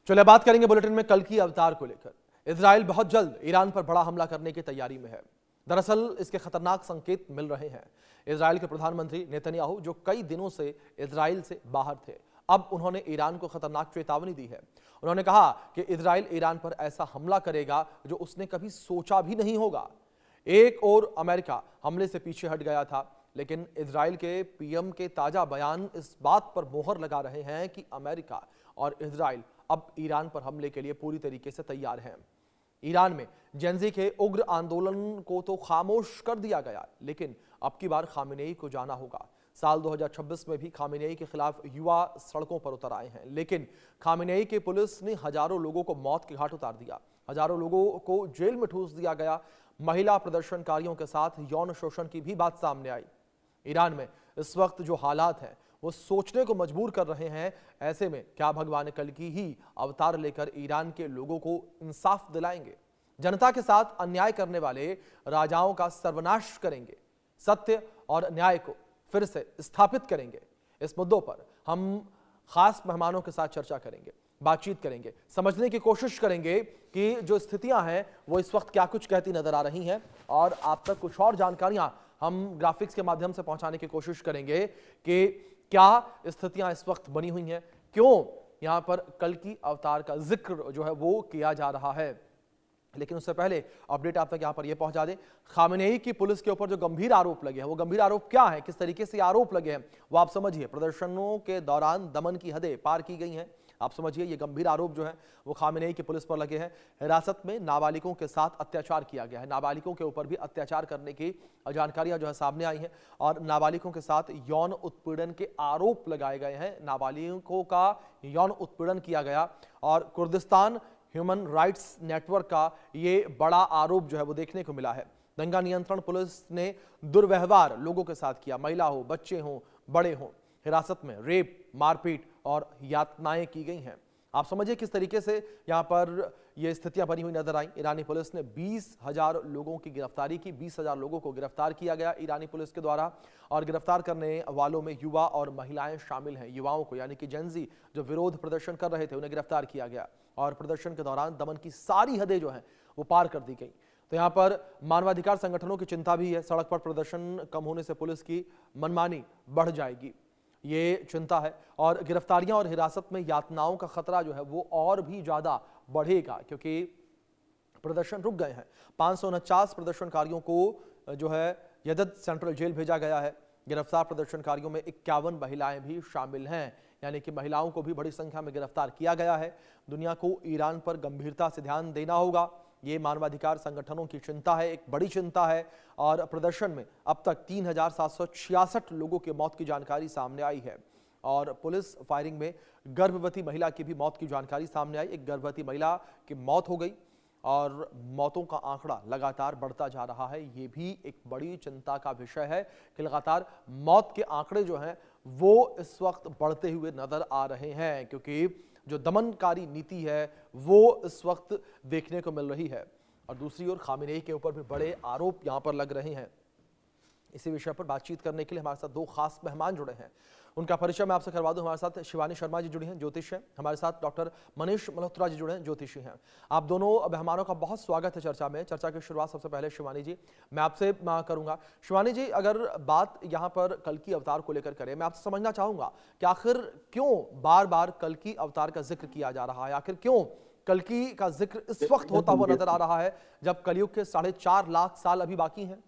चलिए बात करेंगे बुलेटिन में कल की अवतार को लेकर। इजराइल बहुत जल्द ईरान पर बड़ा हमला करने की तैयारी में है। दरअसल इसके खतरनाक संकेत मिल रहे हैं। इजराइल के प्रधानमंत्री नेतन्याहू, जो कई दिनों से इजराइल से बाहर थे, अब उन्होंने ईरान को खतरनाक चेतावनी दी है। उन्होंने कहा कि इजराइल ईरान पर ऐसा हमला करेगा जो उसने कभी सोचा भी नहीं होगा। एक और अमेरिका हमले से पीछे हट गया था, लेकिन इजराइल के पीएम के ताजा बयान इस बात पर मोहर लगा रहे हैं कि अमेरिका और इजराइल अब ईरान पर हमले के लिए पूरी तरीके से तैयार हैं। ईरान में जेंजी के उग्र आंदोलन को तो खामोश कर दिया गया, लेकिन अब की बार खामेनेई को जाना होगा। साल 2026 में भी खामेनेई के खिलाफ युवा सड़कों पर उतर आए हैं, लेकिन खामेनेई की पुलिस ने हजारों लोगों को मौत के घाट उतार दिया, हजारों लोगों को जेल में ठूस दिया गया। महिला प्रदर्शनकारियों के साथ यौन शोषण की भी बात सामने आई। ईरान में इस वक्त जो हालात हैं वो सोचने को मजबूर कर रहे हैं। ऐसे में क्या भगवान कल की ही अवतार लेकर ईरान के लोगों को इंसाफ दिलाएंगे, जनता के साथ अन्याय करने वाले राजाओं का सर्वनाश करेंगे, सत्य और न्याय को फिर से स्थापित करेंगे। इस मुद्दों पर हम खास मेहमानों के साथ चर्चा करेंगे, बातचीत करेंगे, समझने की कोशिश करेंगे कि जो स्थितियां हैं वो इस वक्त क्या कुछ कहती नजर आ रही हैं, और आप तक कुछ और जानकारियां हम ग्राफिक्स के माध्यम से पहुंचाने की कोशिश करेंगे कि क्या स्थितियां इस वक्त बनी हुई हैं, क्यों यहां पर कल की अवतार का जिक्र जो है वो किया जा रहा है। लेकिन उससे पहले अपडेट आप तक यहां पर यह पहुंचा दें, खामेनेई की पुलिस के ऊपर जो गंभीर आरोप लगे हैं वो गंभीर आरोप क्या है, किस तरीके से आरोप लगे हैं वो आप समझिए। प्रदर्शनों के दौरान दमन की हदें पार की गई हैं, आप समझिए। ये गंभीर आरोप जो है वो खामेनेई की पुलिस पर लगे हैं। हिरासत में नाबालिगों के साथ अत्याचार किया गया है, नाबालिगों के ऊपर भी अत्याचार करने की जानकारियां जो है सामने आई हैं, और नाबालिगों के साथ यौन उत्पीड़न के आरोप लगाए गए हैं। नाबालिगों का यौन उत्पीड़न किया गया, और कुर्दिस्तान ह्यूमन राइट्स नेटवर्क का ये बड़ा आरोप जो है वो देखने को मिला है। दंगा नियंत्रण पुलिस ने दुर्व्यवहार लोगों के साथ किया, महिला हो, बच्चे हों, बड़े हों। हिरासत में रेप, मारपीट और यातनाएं की गई हैं। आप समझिए किस तरीके से यहां पर ये स्थितियां बनी हुई नजर आई। ईरानी पुलिस ने 20,000 लोगों की गिरफ्तारी की, 20,000 लोगों को गिरफ्तार किया गया ईरानी पुलिस के द्वारा, और गिरफ्तार करने वालों में युवा और महिलाएं शामिल हैं। युवाओं को यानी कि जेंजी जो विरोध प्रदर्शन कर रहे थे उन्हें गिरफ्तार किया गया, और प्रदर्शन के दौरान दमन की सारी हदें जो हैं वो पार कर दी गई। तो यहाँ पर मानवाधिकार संगठनों की चिंता भी है, सड़क पर प्रदर्शन कम होने से पुलिस की मनमानी बढ़ जाएगी, ये चिंता है। और गिरफ्तारियां और हिरासत में यातनाओं का खतरा जो है वो और भी ज्यादा बढ़ेगा, क्योंकि प्रदर्शन रुक गए हैं। 549 प्रदर्शनकारियों को जो है यदद सेंट्रल जेल भेजा गया है। गिरफ्तार प्रदर्शनकारियों में 51 महिलाएं भी शामिल हैं, यानी कि महिलाओं को भी बड़ी संख्या में गिरफ्तार किया गया है। दुनिया को ईरान पर गंभीरता से ध्यान देना होगा, ये मानवाधिकार संगठनों की चिंता है, एक बड़ी चिंता है। और प्रदर्शन में अब तक 3,766 लोगों की मौत की जानकारी सामने आई है, और पुलिस फायरिंग में गर्भवती महिला की भी मौत की जानकारी सामने आई। एक गर्भवती महिला की मौत हो गई, और मौतों का आंकड़ा लगातार बढ़ता जा रहा है। ये भी एक बड़ी चिंता का विषय है कि लगातार मौत के आंकड़े जो हैं वो इस वक्त बढ़ते हुए नजर आ रहे हैं, क्योंकि जो दमनकारी नीति है वो इस वक्त देखने को मिल रही है। और दूसरी ओर खामेनेई के ऊपर भी बड़े आरोप यहां पर लग रहे हैं। इसी विषय पर बातचीत करने के लिए हमारे साथ दो खास मेहमान जुड़े हैं, उनका परिचय मैं आपसे करवा दूं। हमारे साथ शिवानी शर्मा जी जुड़ी हैं, ज्योतिष हैं। हमारे साथ डॉक्टर मनीष मल्होत्रा जी जुड़े हैं, ज्योतिषी हैं। आप दोनों मेहमानों का बहुत स्वागत है चर्चा में। चर्चा की शुरुआत सबसे पहले शिवानी जी मैं आपसे करूंगा। शिवानी जी, अगर बात यहाँ पर कल की अवतार को लेकर करें, मैं आपसे समझना चाहूंगा कि आखिर क्यों बार बार कल की अवतार का जिक्र किया जा रहा है, आखिर क्यों कल की का जिक्र इस वक्त होता हुआ नजर आ रहा है जब कलयुग के 4.5 लाख साल अभी बाकी हैं।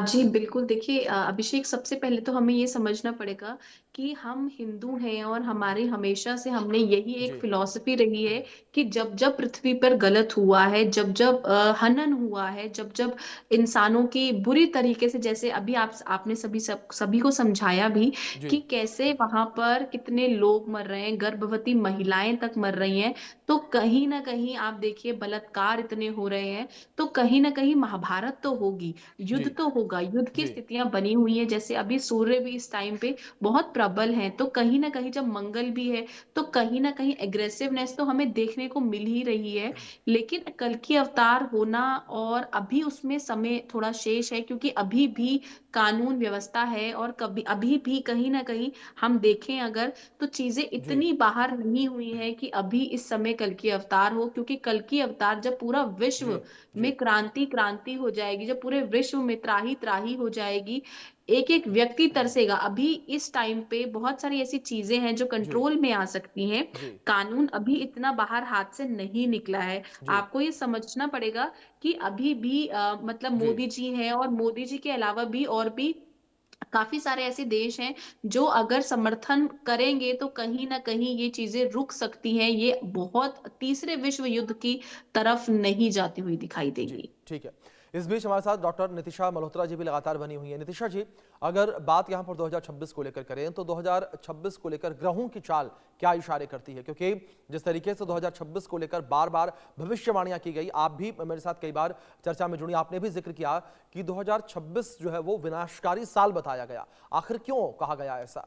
जी बिल्कुल। देखिए अभिषेक, सबसे पहले तो हमें ये समझना पड़ेगा कि हम हिंदू हैं और हमारे हमेशा से हमने यही एक जी। फिलॉसफी रही है कि जब जब पृथ्वी पर गलत हुआ है, जब जब हनन हुआ है, जब जब इंसानों की बुरी तरीके से, जैसे अभी आपने सभी को समझाया भी जी। कि कैसे वहां पर कितने लोग मर रहे हैं, गर्भवती महिलाएं तक मर रही हैं। तो कहीं ना कहीं आप देखिए बलात्कार इतने हो रहे हैं, तो कहीं ना कहीं महाभारत तो होगी, युद्ध जी। तो होगा, युद्ध की जी स्थितियां बनी हुई है। जैसे अभी सूर्य भी इस टाइम पे बहुत प्रबल है, तो कहीं ना कहीं जब मंगल भी है तो कहीं ना कहीं एग्रेसिवनेस तो हमें देखने को मिल ही रही है। लेकिन कल की अवतार होना, और अभी उसमें समय थोड़ा शेष है, क्योंकि अभी भी कानून व्यवस्था है, और कभी अभी भी कहीं ना कहीं हम देखें अगर, तो चीजें जी इतनी बाहर नहीं हुई है कि अभी इस समय कल की अवतार हो। क्योंकि कल की अवतार जब पूरा जी विश्व जी में क्रांति क्रांति हो जाएगी, जब पूरे विश्व में त्राही त्राही हो जाएगी, एक एक व्यक्ति तरसेगा। अभी इस टाइम पे बहुत सारी ऐसी चीजें हैं जो जी कंट्रोल में आ सकती हैं। जी कानून अभी इतना बाहर हाथ से नहीं निकला है। जी आपको ये समझना पड़ेगा कि अभी भी मतलब जी मोदी जी हैं, और मोदी जी के अलावा भी और भी काफी सारे ऐसे देश हैं जो अगर समर्थन करेंगे तो कहीं ना कहीं ये चीजें रुक सकती हैं। ये बहुत तीसरे विश्व युद्ध की तरफ नहीं जाती हुई दिखाई जी देगी। ठीक है। इस बीच हमारे साथ डॉक्टर नितिशा मल्होत्रा जी भी लगातार बनी हुई है। नितिशा जी, अगर बात यहाँ पर 2026 को लेकर करें तो 2026 को लेकर ग्रहों की चाल क्या इशारे करती है? क्योंकि जिस तरीके से 2026 को लेकर बार बार भविष्यवाणियां की गई, आप भी मेरे साथ कई बार चर्चा में जुड़ी, आपने भी जिक्र किया कि 2026 जो है वो विनाशकारी साल बताया गया। आखिर क्यों कहा गया ऐसा?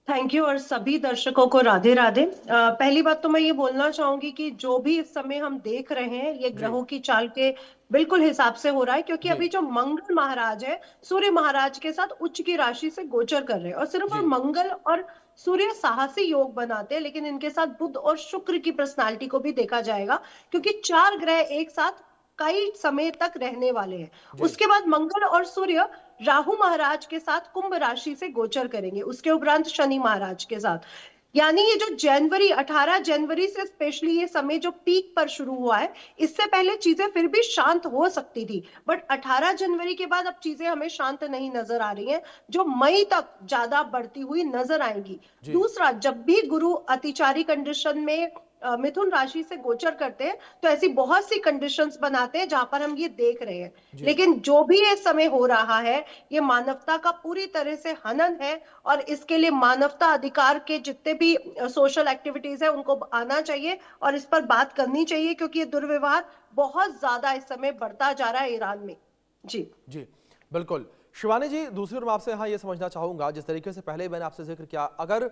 थैंक यू, और सभी दर्शकों को राधे राधे। पहली बात तो मैं ये बोलना चाहूंगी कि जो भी इस समय हम देख रहे हैं ये जी ग्रहों की चाल के बिल्कुल हिसाब से हो रहा है, क्योंकि जी अभी जो मंगल महाराज है सूर्य महाराज के साथ उच्च की राशि से गोचर कर रहे हैं, और सिर्फ और जी मंगल और सूर्य साहसी योग बनाते हैं, लेकिन इनके साथ बुध और शुक्र की पर्सनालिटी को भी देखा जाएगा, क्योंकि चार ग्रह एक साथ कई समय तक रहने वाले हैं। जी उसके बाद मंगल और सूर्य राहु महाराज के साथ कुंभ राशि से गोचर करेंगे, उसके उपरांत शनि महाराज के साथ। यानी ये जो जनवरी 18 जनवरी से स्पेशली ये समय जो पीक पर शुरू हुआ है, इससे पहले चीजें फिर भी शांत हो सकती थी, बट 18 जनवरी के बाद अब चीजें हमें शांत नहीं नजर आ रही हैं, जो मई तक ज्यादा बढ़ती हुई नजर आएंगी। जी दूसरा, जब भी गुरु अतिचारी कंडीशन में मिथुन राशि से गोचर करते हैं तो ऐसी बहुत सी कंडीशंस बनाते हैं जहां पर हम ये देख रहे हैं। जी लेकिन जो भी ये समय हो रहा है ये मानवता का पूरी तरह से हनन है, और इसके लिए मानवता अधिकार के जितने भी सोशल एक्टिविटीज है उनको आना चाहिए और इस पर बात करनी चाहिए, क्योंकि ये दुर्व्यवहार बहुत ज्यादा इस समय बढ़ता जा रहा है ईरान में। जी जी बिल्कुल। शिवानी जी, दूसरी ओर मैं आपसे यहाँ ये समझना चाहूंगा, जिस तरीके से पहले मैंने आपसे जिक्र किया, अगर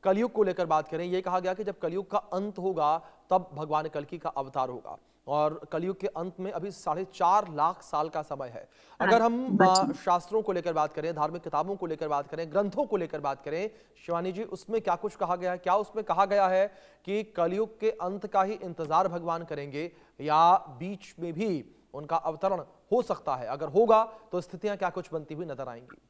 कलयुग को लेकर बात करें, ये कहा गया कि जब कलयुग का अंत होगा तब भगवान कल्कि का अवतार होगा, और कलयुग के अंत में अभी 4.5 लाख साल का समय है। हाँ, अगर हम बची। शास्त्रों को लेकर बात करें, धार्मिक किताबों को लेकर बात करें, ग्रंथों को लेकर बात करें, शिवानी जी, उसमें क्या कुछ कहा गया है? क्या उसमें कहा गया है कि कलयुग के अंत का ही इंतजार भगवान करेंगे, या बीच में भी उनका अवतरण हो सकता है? अगर होगा तो स्थितियां क्या कुछ बनती हुई नजर आएंगी?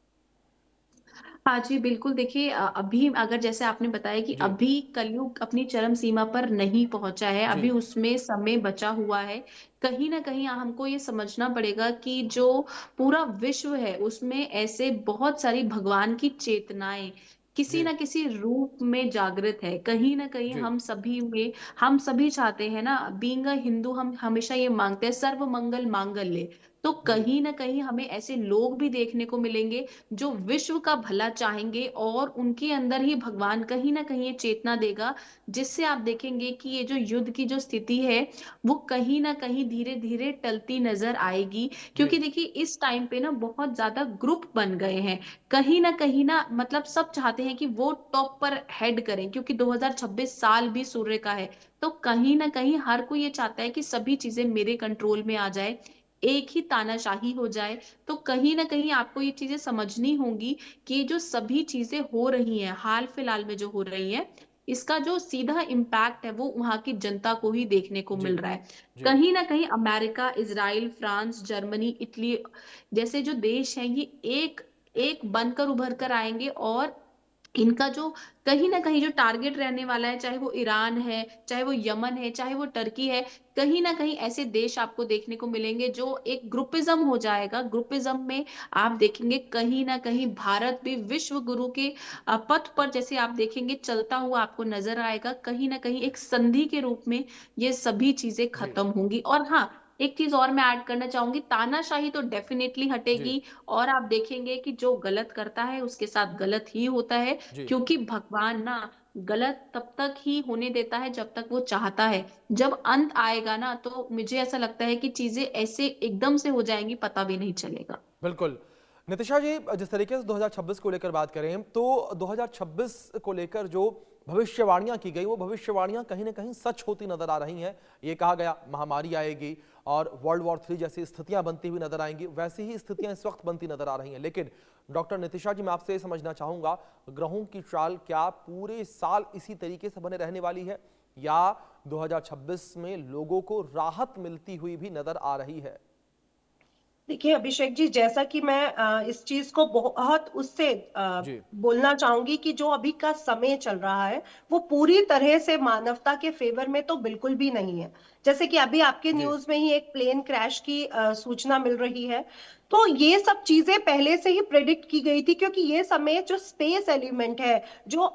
हाँ जी, बिल्कुल। देखिए अभी अगर जैसे आपने बताया कि जी अभी कलयुग अपनी चरम सीमा पर नहीं पहुंचा है, जी अभी उसमें समय बचा हुआ है। कहीं ना कहीं हमको ये समझना पड़ेगा कि जो पूरा विश्व है उसमें ऐसे बहुत सारी भगवान की चेतनाएं किसी जी ना किसी रूप में जागृत है। कहीं ना कहीं जी हम सभी में, हम सभी चाहते हैं ना, बीइंग अ हिंदू, हम हमेशा ये मांगते हैं सर्व मंगल मांगल्य। तो जी कहीं ना कहीं हमें ऐसे लोग भी देखने को मिलेंगे जो विश्व का भला चाहेंगे, और उनके अंदर ही भगवान कहीं ना कहीं ये चेतना देगा, जिससे आप देखेंगे कि ये जो युद्ध की जो स्थिति है वो कहीं ना कहीं धीरे धीरे टलती नजर आएगी। जी क्योंकि देखिए इस टाइम पे ना बहुत ज्यादा ग्रुप बन गए हैं। कहीं ना मतलब सब चाहते हैं कि वो टॉप पर हेड करें, क्योंकि 2026 साल भी सूर्य का है। तो कहीं ना कहीं हर कोई ये चाहता है कि सभी चीजें मेरे कंट्रोल में आ जाए, एक ही तानाशाही हो जाए। तो कहीं ना कहीं आपको ये चीजें समझनी होंगी कि जो सभी चीजें हो रही हैं हाल फिलहाल में जो हो रही हैं, इसका जो सीधा इम्पैक्ट है वो वहां की जनता को ही देखने को जी मिल रहा है। जी कहीं ना कहीं America, Israel, France, Germany, Italy जैसे जो देश हैं ये एक एक बनकर उभर कर आएंगे, और इनका जो कहीं ना कहीं जो टारगेट रहने वाला है, चाहे वो ईरान है, चाहे वो यमन है, चाहे वो टर्की है, कहीं ना कहीं ऐसे देश आपको देखने को मिलेंगे जो एक ग्रुपिज्म हो जाएगा। ग्रुपिज्म में आप देखेंगे कहीं ना कहीं भारत भी विश्व गुरु के पथ पर, जैसे आप देखेंगे, चलता हुआ आपको नजर आएगा। कहीं ना कहीं एक संधि के रूप में ये सभी चीजें जी खत्म होंगी। और हाँ, एक चीज और मैं ऐड करना चाहूंगी, तानाशाही तो डेफिनेटली जी हटेगी, और आप देखेंगे कि जो गलत करता है उसके साथ गलत ही होता है। जी क्योंकि भगवान ना गलत तब तक ही होने देता है जब तक वो चाहता है। जब अंत आएगा ना, तो मुझे ऐसा लगता है कि चीजें ऐसे एकदम से हो जाएंगी, पता भी नहीं चलेगा। बिल्कुल। नितिशा जी, जिस तरीके से 2026 को लेकर बात करें तो 2026 को लेकर जो भविष्यवाणियां की गई वो भविष्यवाणियां कहीं ना कहीं सच होती नजर आ रही हैं। ये कहा गया महामारी आएगी और वर्ल्ड वॉर 3 जैसी स्थितियां बनती हुई नजर आएंगी, वैसी ही स्थितियां इस वक्त बनती नजर आ रही हैं। लेकिन डॉक्टर नितिशा जी, मैं आपसे ये समझना चाहूंगा, ग्रहों की चाल क्या पूरे साल इसी तरीके से बने रहने वाली है या 2026 में लोगों को राहत मिलती हुई भी नजर आ रही है? देखिए अभिषेक जी, जैसा कि मैं इस चीज को बहुत उससे जी। बोलना चाहूंगी कि जो अभी का समय चल रहा है वो पूरी तरह से मानवता के फेवर में तो बिल्कुल भी नहीं है। जैसे कि अभी आपके जी। न्यूज में ही एक प्लेन क्रैश की सूचना मिल रही है। तो ये सब चीजें पहले से ही प्रेडिक्ट की गई थी, क्योंकि ये समय जो स्पेस एलिमेंट है, जो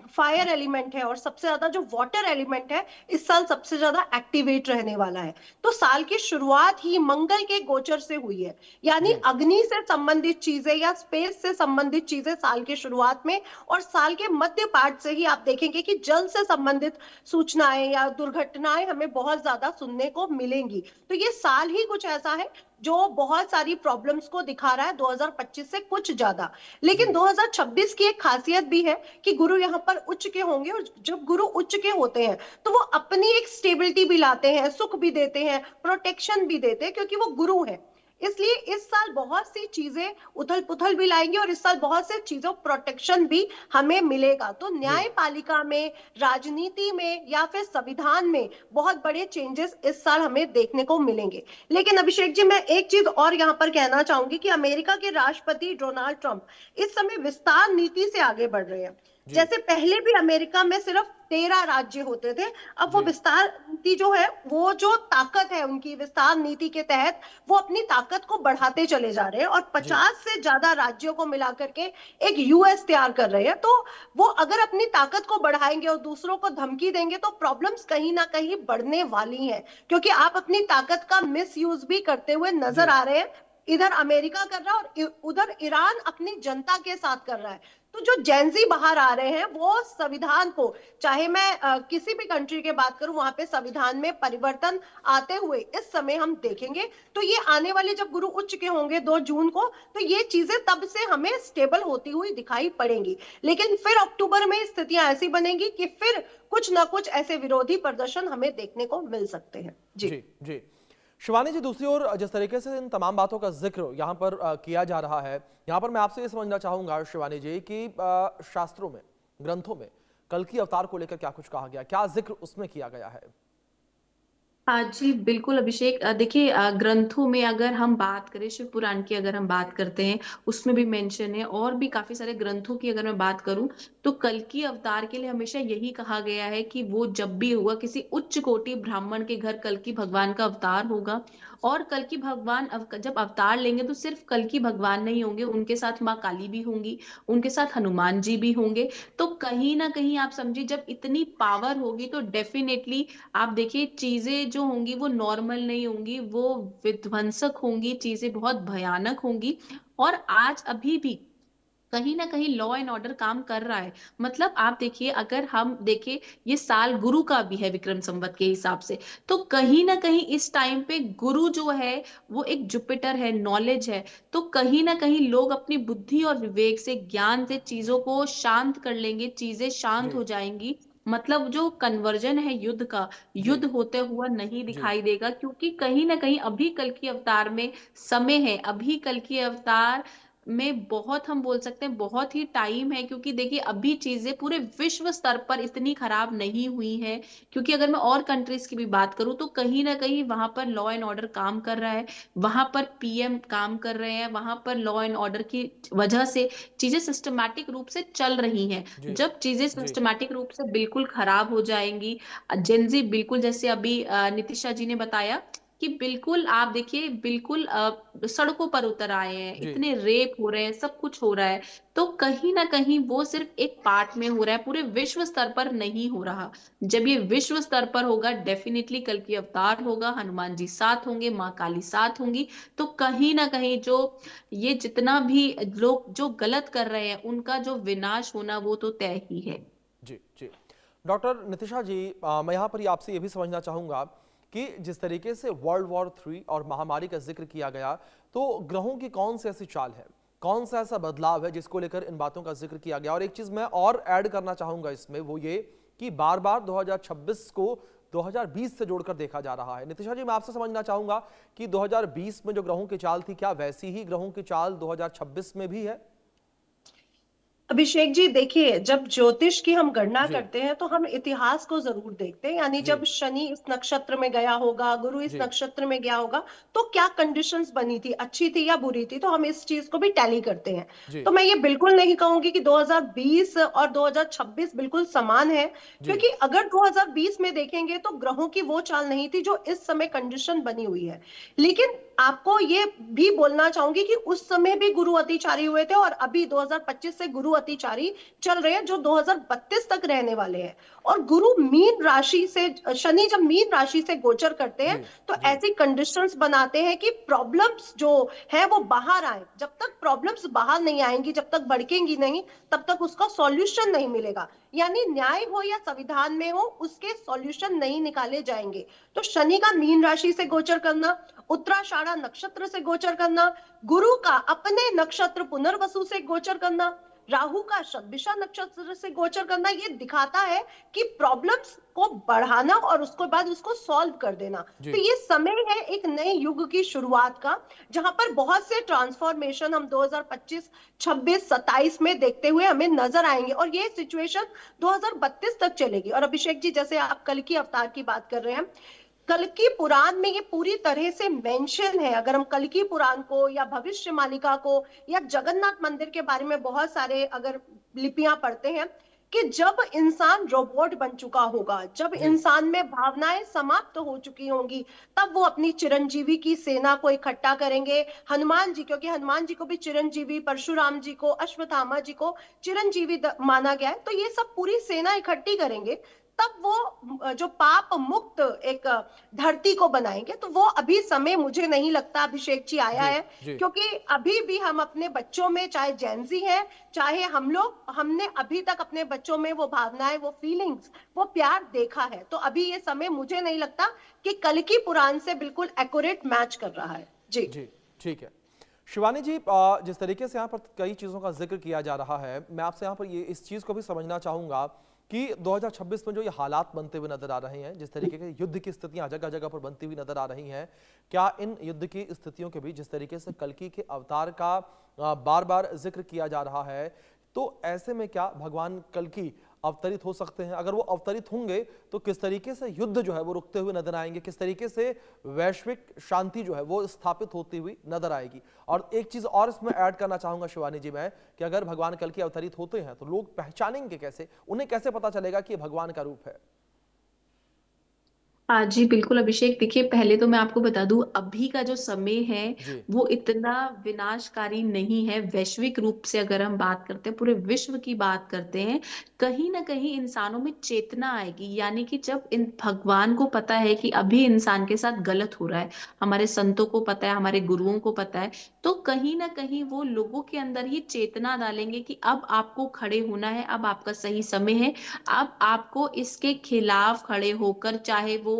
फायर एलिमेंट है और सबसे ज्यादा जो वाटर एलिमेंट है, इस साल सबसे ज्यादा एक्टिवेट रहने वाला है। तो साल की शुरुआत ही मंगल के गोचर से हुई है, यानी जी। अग्नि से संबंधित चीजें या स्पेस से संबंधित चीजें साल के शुरुआत में, और साल के मध्य पार्ट से ही आप देखेंगे कि जल से संबंधित सूचनाएं या दुर्घटनाएं हमें बहुत ज्यादा सुनने को मिलेंगी। तो ये साल ही कुछ ऐसा है जो बहुत सारी प्रॉब्लम्स को दिखा रहा है 2025 से कुछ ज्यादा। लेकिन जी। 2026 की एक खासियत भी है कि गुरु यहाँ पर उच्च के होंगे, और जब गुरु उच्च के होते हैं तो वो अपनी एक स्टेबिलिटी भी लाते हैं, सुख भी देते हैं, प्रोटेक्शन भी देते हैं, क्योंकि वो गुरु है। इसलिए इस साल बहुत सी चीजें उथल पुथल भी लाएंगे, और इस साल बहुत से चीजों प्रोटेक्शन भी हमें मिलेगा। तो जी। न्यायपालिका में, राजनीति में या फिर संविधान में बहुत बड़े चेंजेस इस साल हमें देखने को मिलेंगे। लेकिन अभिषेक जी, मैं एक चीज और यहाँ पर कहना चाहूंगी कि अमेरिका के राष्ट्रपति डोनाल्ड ट्रंप इस समय विस्तार नीति से आगे बढ़ रहे हैं। जी। जैसे पहले भी अमेरिका में सिर्फ 13 राज्य होते थे, अब वो जी। विस्तार नीति जो है, वो जो ताकत है उनकी विस्तार नीति के तहत, वो अपनी ताकत को बढ़ाते चले जा रहे हैं, और जी। 50 से ज्यादा राज्यों को मिलाकर के एक यूएस तैयार कर रहे हैं। तो वो अगर अपनी ताकत को बढ़ाएंगे और दूसरों को धमकी देंगे तो प्रॉब्लम्स कहीं ना कहीं बढ़ने वाली हैं, क्योंकि आप अपनी ताकत का मिस यूज भी करते हुए नजर जी। आ रहे हैं। इधर अमेरिका कर रहा है और उधर ईरान अपनी जनता के साथ कर रहा है। तो जो जेंजी बाहर आ रहे हैं वो संविधान को, चाहे मैं किसी भी कंट्री की बात करूं, वहां पे संविधान में परिवर्तन आते हुए इस समय हम देखेंगे। तो ये आने वाले जब गुरु उच्च के होंगे 2 जून को, तो ये चीजें तब से हमें स्टेबल होती हुई दिखाई पड़ेंगी। लेकिन फिर अक्टूबर में स्थितियां ऐसी बनेंगी कि फिर कुछ ना कुछ ऐसे विरोधी प्रदर्शन हमें देखने को मिल सकते हैं। जी। जी। जी। शिवानी जी, दूसरी ओर जिस तरीके से इन तमाम बातों का जिक्र यहाँ पर किया जा रहा है, यहाँ पर मैं आपसे ये समझना चाहूंगा शिवानी जी कि शास्त्रों में, ग्रंथों में कल की अवतार को लेकर क्या कुछ कहा गया, क्या जिक्र उसमें किया गया है? जी बिल्कुल अभिषेक, देखिए ग्रंथों में अगर हम बात करें, शिव पुराण की अगर हम बात करते हैं, उसमें भी मेंशन है। और भी काफी सारे ग्रंथों की अगर मैं बात करूं, तो कल की अवतार के लिए हमेशा यही कहा गया है कि वो जब भी होगा, किसी उच्च कोटि ब्राह्मण के घर कल की भगवान का अवतार होगा। और कल की भगवान जब अवतार लेंगे तो सिर्फ कल की भगवान नहीं होंगे, उनके साथ माँ काली भी होंगी, उनके साथ हनुमान जी भी होंगे। तो कहीं ना कहीं आप समझिए, जब इतनी पावर होगी तो डेफिनेटली आप देखिए चीजें जो होंगी वो नॉर्मल नहीं होंगी, वो विध्वंसक होंगी, चीजें बहुत भयानक होंगी। और आज अभी भी कहीं ना कहीं लॉ एंड ऑर्डर काम कर रहा है। मतलब आप देखिए, अगर हम देखें, ये साल गुरु का भी है विक्रम संवत के हिसाब से, तो कहीं ना कहीं इस टाइम पे गुरु जो है वो एक जुपिटर है, नॉलेज है। तो कहीं ना कहीं लोग अपनी बुद्धि और विवेक से, ज्ञान से चीजों को शांत कर लेंगे, चीजें शांत जी। हो जाएंगी। मतलब जो कन्वर्जन है युद्ध का, जी। युद्ध होते हुआ नहीं जी। दिखाई देगा, क्योंकि कहीं ना कहीं अभी कल की अवतार में समय है, अभी कल की अवतार में बहुत, हम बोल सकते हैं बहुत ही टाइम है। क्योंकि देखिए अभी चीजें पूरे विश्व स्तर पर इतनी खराब नहीं हुई हैं। क्योंकि अगर मैं और कंट्रीज की भी बात करूं, तो कहीं ना कहीं वहां पर लॉ एंड ऑर्डर काम कर रहा है, वहां पर पीएम काम कर रहे हैं, वहां पर लॉ एंड ऑर्डर की वजह से चीजें सिस्टमैटिक रूप से चल रही हैं। जी। जब चीजें जी। सिस्टमैटिक रूप से बिल्कुल खराब हो जाएंगी, जेंजी बिल्कुल, जैसे अभी नितिशा जी ने बताया कि बिल्कुल आप देखिए, बिल्कुल सड़कों पर उतर आए हैं, जी। इतने रेप हो रहे हैं, सब कुछ हो रहा है। तो कहीं ना कहीं वो सिर्फ एक पार्ट में हो रहा है, पूरे विश्व स्तर पर नहीं हो रहा। जब ये विश्व स्तर पर होगा, डेफिनेटली कल की अवतार होगा, हनुमान जी साथ होंगे, माँ काली साथ होंगी। तो कहीं ना कहीं जो ये जितना भी लोग जो गलत कर रहे हैं, उनका जो विनाश होना वो तो तय ही है। जी जी। डॉक्टर नितिशा जी, मैं यहाँ पर आपसे ये भी समझना चाहूँगा कि जिस तरीके से वर्ल्ड वॉर 3 और महामारी का जिक्र किया गया, तो ग्रहों की कौन सी ऐसी चाल है, कौन सा ऐसा बदलाव है जिसको लेकर इन बातों का जिक्र किया गया? और एक चीज मैं और ऐड करना चाहूंगा इसमें, वो ये कि बार बार 2026 को 2020 से जोड़कर देखा जा रहा है। नितिशा जी, मैं आपसे समझना चाहूंगा कि 2020 में जो ग्रहों की चाल थी, क्या वैसी ही ग्रहों की चाल 2026 में भी है? अभिषेक जी, देखिए, जब ज्योतिष की हम गणना जी करते हैं तो हम इतिहास को जरूर देखते हैं। यानी जी जब शनि इस नक्षत्र में गया होगा, गुरु इस जी नक्षत्र में गया होगा, तो क्या कंडीशंस बनी थी, अच्छी थी या बुरी थी, तो हम इस चीज को भी टैली करते हैं। जी तो मैं ये बिल्कुल नहीं कहूंगी कि 2020 और 2026 बिल्कुल समान है, जी क्योंकि अगर 2020 में देखेंगे तो ग्रहों की वो चाल नहीं थी जो इस समय कंडीशन बनी हुई है। लेकिन आपको ये भी बोलना चाहूंगी कि उस समय भी गुरु अतिचारी हुए थे, और अभी 2025 से गुरु अतिचारी चल रहे हैं जो 2032 तक रहने वाले हैं। और गुरु मीन राशि से, शनि जब मीन राशि से गोचर करते हैं जी तो जी ऐसी कंडीशंस बनाते हैं कि प्रॉब्लम्स जो है वो बाहर आए। जब तक प्रॉब्लम्स बाहर नहीं आएंगी, जब तक भड़केंगी नहीं, तब तक उसका सॉल्यूशन नहीं मिलेगा। यानी न्याय हो या संविधान में हो, उसके सॉल्यूशन नहीं निकाले जाएंगे। तो शनि का मीन राशि से गोचर करना, उत्तराषाढ़ा नक्षत्र से गोचर करना, गुरु का अपने नक्षत्र पुनर्वसु से गोचर करना, राहु का शतभिषा नक्षत्र से गोचर करना, ये दिखाता है कि प्रॉब्लम्स को बढ़ाना और उसके बाद उसको सॉल्व कर देना। तो जी ये समय है एक नए युग की शुरुआत का, जहां पर बहुत से ट्रांसफॉर्मेशन हम 2025, 26, 27 में देखते हुए हमें नजर आएंगे, और ये सिचुएशन 2032 तक चलेगी। और अभिषेक जी, जैसे आप कल की अवतार की बात कर रहे हैं, कल्कि पुराण में ये पूरी तरह से मेंशन है। अगर हम कल्कि पुराण को या भविष्य मालिका को या जगन्नाथ मंदिर के बारे में बहुत सारे अगर लिपियां पढ़ते हैं, कि जब इंसान रोबोट बन चुका होगा, जब जी इंसान में भावनाएं समाप्त हो चुकी होंगी, तब वो अपनी चिरंजीवी की सेना को इकट्ठा करेंगे। हनुमान जी, क्योंकि हनुमान जी को भी चिरंजीवी, परशुराम जी को, अश्वत्थामा जी को चिरंजीवी माना गया है, तो ये सब पूरी सेना इकट्ठी करेंगे, तब वो जो पाप मुक्त एक धरती को बनाएंगे। तो वो अभी समय मुझे नहीं लगता अभिषेक जी आया जी है, जी क्योंकि अभी भी हम अपने बच्चों में, चाहे जेंजी है चाहे हम लोग, हमने अभी तक अपने बच्चों में वो भावनाएं, वो फीलिंग्स, वो प्यार देखा है। तो अभी ये समय मुझे नहीं लगता कि कल की पुराण से बिल्कुल एक्यूरेट मैच कर रहा है। जी जी ठीक है। शिवानी जी, जिस तरीके से यहाँ पर कई चीज़ों का जिक्र किया जा रहा है, मैं आपसे यहाँ पर ये इस चीज़ को भी समझना चाहूँगा कि 2026 में जो ये हालात बनते हुए नजर आ रहे हैं, जिस तरीके के युद्ध की स्थितियां जगह जगह पर बनती हुई नजर आ रही हैं, क्या इन युद्ध की स्थितियों के बीच जिस तरीके से कल्कि के अवतार का बार बार जिक्र किया जा रहा है, तो ऐसे में क्या भगवान कल्कि अवतरित हो सकते हैं? अगर वो अवतरित होंगे तो किस तरीके से युद्ध जो है वो रुकते हुए नजर आएंगे, किस तरीके से वैश्विक शांति जो है वो स्थापित होती हुई नजर आएगी? और एक चीज और इसमें ऐड करना चाहूंगा शिवानी जी मैं, कि अगर भगवान कल्कि अवतरित होते हैं तो लोग पहचानेंगे कैसे, उन्हें कैसे पता चलेगा कि ये भगवान का रूप है? हाँ जी, बिल्कुल अभिषेक। देखिए, पहले तो मैं आपको बता दूं, अभी का जो समय है जी वो इतना विनाशकारी नहीं है। वैश्विक रूप से अगर हम बात करते हैं, पूरे विश्व की बात करते हैं, कहीं ना कहीं इंसानों में चेतना आएगी। यानी कि जब इन भगवान को पता है कि अभी इंसान के साथ गलत हो रहा है, हमारे संतों को पता है, हमारे गुरुओं को पता है, तो कहीं ना कहीं वो लोगों के अंदर ही चेतना डालेंगे कि अब आपको खड़े होना है, अब आपका सही समय है। अब आपको इसके खिलाफ खड़े होकर, चाहे वो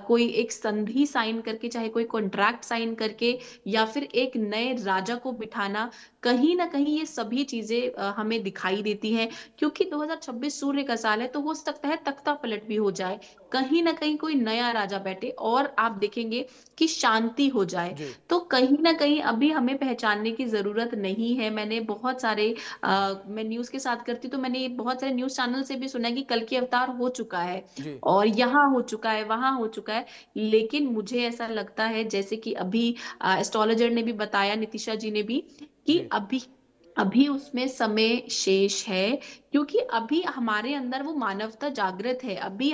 कोई एक संधि साइन करके, चाहे कोई कॉन्ट्रैक्ट साइन करके, या फिर एक नए राजा को बिठाना, कहीं ना कहीं ये सभी चीजें हमें दिखाई देती हैं। क्योंकि 2026 सूर्य का साल है, तो हो सकता है तख्ता पलट भी हो जाए, कहीं ना कहीं कोई नया राजा बैठे और आप देखेंगे कि शांति हो जाए। जी तो कहीं ना कहीं अभी हमें पहचानने की जरूरत नहीं है। मैंने बहुत सारे मैं न्यूज के साथ करती, तो मैंने बहुत सारे न्यूज चैनल से भी सुना कि कल की अवतार हो चुका है, जी और यहाँ हो चुका है, वहां हो चुका है। लेकिन मुझे ऐसा लगता है, जैसे कि अभी एस्ट्रोलॉजर ने भी बताया, नितिशा जी ने भी, कि जी अभी अभी उसमें समय शेष है। क्योंकि अभी हमारे अंदर वो मानवता जागृत है। जी अभी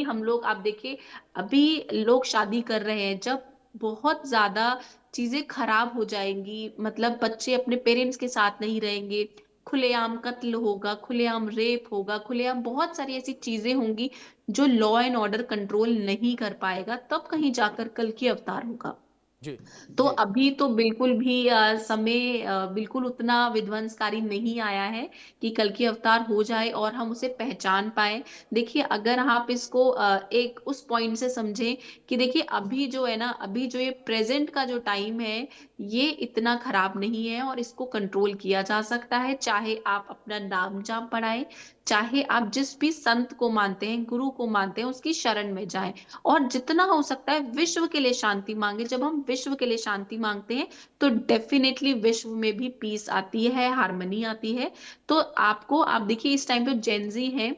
हम लोग आप देखिए, अभी लोग शादी कर रहे हैं, जब बहुत ज्यादा चीजें खराब हो जाएंगी, मतलब बच्चे अपने पेरेंट्स के साथ नहीं रहेंगे, खुलेआम कत्ल होगा, खुलेआम रेप होगा, खुलेआम बहुत सारी ऐसी चीजें होंगी जो लॉ एंड ऑर्डर कंट्रोल नहीं कर पाएगा, तब कहीं जाकर कल की अवतार होगा। जी तो जी अभी तो बिल्कुल भी समय बिल्कुल उतना विध्वंसकारी नहीं आया है कि कल की अवतार हो जाए और हम उसे पहचान पाए। देखिए, अगर आप इसको एक उस पॉइंट से समझें कि देखिए अभी जो है ना, अभी जो ये प्रेजेंट का जो टाइम है, ये इतना खराब नहीं है और इसको कंट्रोल किया जा सकता है। चाहे आप अपना नाम जाप बढ़ाएं, चाहे आप जिस भी संत को मानते हैं, गुरु को मानते हैं, उसकी शरण में जाएं और जितना हो सकता है विश्व के लिए शांति मांगे। जब हम विश्व के लिए शांति मांगते हैं तो डेफिनेटली विश्व में भी पीस आती है, हार्मनी आती है। तो आप देखिए इस टाइम पे जेनजी है,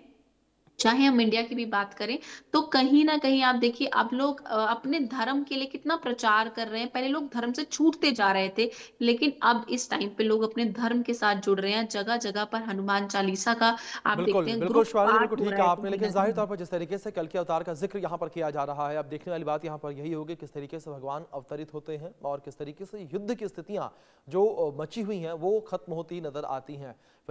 चाहे हम इंडिया की भी बात करें, तो कहीं ना कहीं आप देखिए आप लोग अपने धर्म के लिए कितना प्रचार कर रहे हैं। पहले लोग धर्म से छूटते जा रहे थे, लेकिन अब इस टाइम पे लोग अपने धर्म के साथ जुड़ रहे हैं। जगह जगह पर हनुमान चालीसा का आप बिल्कुल देखते हैं बिल्कुल ग्रुप शिवानी जी, बिल्कुल पाठ हो ठीक रहा है है आपने, कहीं लेकिन ना जाहिर कहीं। तौर पर जिस तरीके से कल के अवतार का जिक्र यहाँ पर किया जा रहा है, अब देखने वाली बात यहाँ पर यही होगी किस तरीके से भगवान अवतरित होते हैं और किस तरीके से युद्ध की स्थितियां जो मची हुई हैं वो खत्म होती नजर आती हैं।